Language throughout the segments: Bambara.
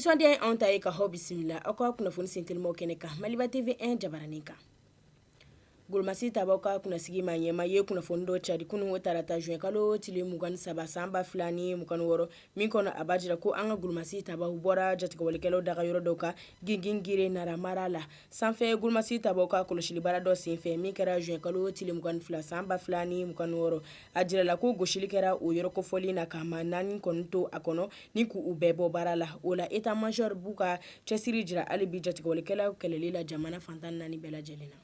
nisɔndiya anw ta ye ka hɔ bisimila aw ka kunnafoni sentelimaw kɛnɛ kan Maliba TV 1 jabaranin kan. Golomasi tabaw ka kunnasigi ma ɲɛma ye kunnafoni dɔ cari kunungo tarata juin kalo tile 23 san 2026 min kɔnɔ a b'a jira ko an ka golomasi tabaw bɔra jatigɛwalikɛlaw daga yɔrɔ dɔw ka gingingire naramara la sanfɛ golomasi tabaw ka kɔlɔsili baara dɔ senfɛ min kɛra juin kalo tile 22 san 2026 a jirala ko gosili kɛra o yɔrɔ kofɔli na ka ma naani kɔni to a kɔnɔ ni k'u bɛɛ bɔ baara la o la état major b'u ka cɛsiri jira hali bi jatigɛwalikɛlaw kɛlɛli la jamana fantan naani bɛɛ lajɛlen na.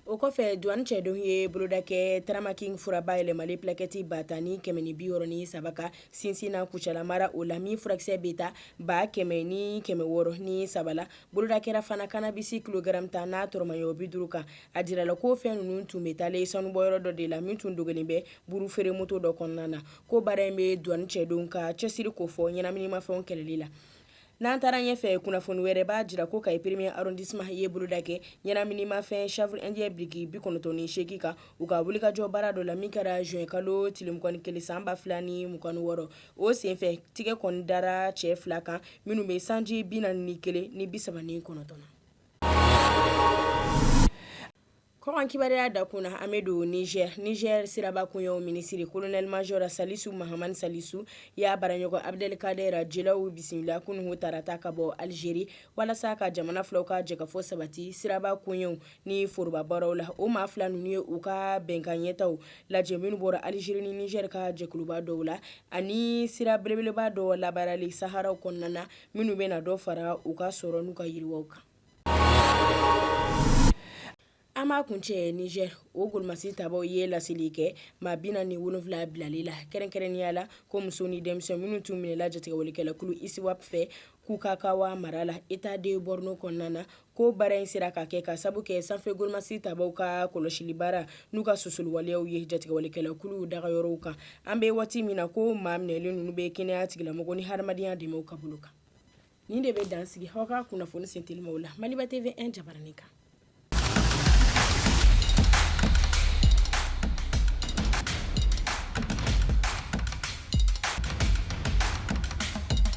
O kɔfɛ douane cɛdenw ye boloda kɛ Taramaking fura bayɛlɛmali plakɛti batani 160 ka Sinsina Kucala mara o la min furakisɛ bɛ ta 100,603 la boloda kɛra fana cannabis kilogramme 10 n'a tɔrɔmaya 50 kan a jirala ko fɛn ninnu tun bɛ talen sanubɔyɔrɔ dɔ de la min tun dogolen bɛ buru feere moto dɔ kɔnɔna na ko baara in bɛ douane cɛdenw ka cɛsiri ko fɔ ɲɛnaminimafɛnw kɛlɛli la. N'an taara ɲɛfɛ kunnafoni wɛrɛ b'a jira ko Kayi premier arrondissement ye boloda kɛ ɲɛnaminimafɛn chanvre indien brique 98 kan u ka wulikajɔ baara dɔ la min kɛra juin kalo tile 21 san 2026 o senfɛ tigɛ kɔni dara cɛ 2 kan minnu bɛ sanji 41 ni 39 na. Kɔkan kibaruya da kunna an bɛ don Niger siraba kunyaw minisiri colonel major Salisu Mahamani Salisu y'a baraɲɔgɔn Abdelkader Jelaw bisimila kunungo tarata ka bɔ Algérie walasa ka jamana filaw ka jɛkafɔ sabati siraba kunyaw ni foroba baaraw la o maa fila ninnu ye u ka bɛnkan ɲɛtaw lajɛ minnu bɔra Algérie ni Niger ka jɛkuluba dɔw la ani sira belebeleba dɔ labaarali Saharaw kɔnɔna na minnu bɛna dɔ fara u ka sɔrɔ n'u ka yiriwaw kan. An b'a kuncɛ Niger o golomasi tabaw ye laseli kɛ maa 47 bilali la kɛrɛnkɛrɛnnenya la ko muso ni denmisɛn minnu tun minɛla jatigɛwalikɛlakulu ISWAP fɛ Kukakawa mara la état de Borno kɔnɔna na ko baara in sera ka kɛ ka sabu kɛ sanfɛ golomasi tabaw ka kɔlɔsili baara n'u ka sosoliwaleyaw ye jatigɛwalikɛlakulu dagayɔrɔw kan an bɛ waati min na ko maa minɛlen ninnu bɛ kɛnɛya tigilamɔgɔ ni hadamadenya dɛmɛw ka bolo kan. Nin de bɛ dansigi aw ka kunnafoni sentelimaw la Maliba TV 1 jabaranin kan.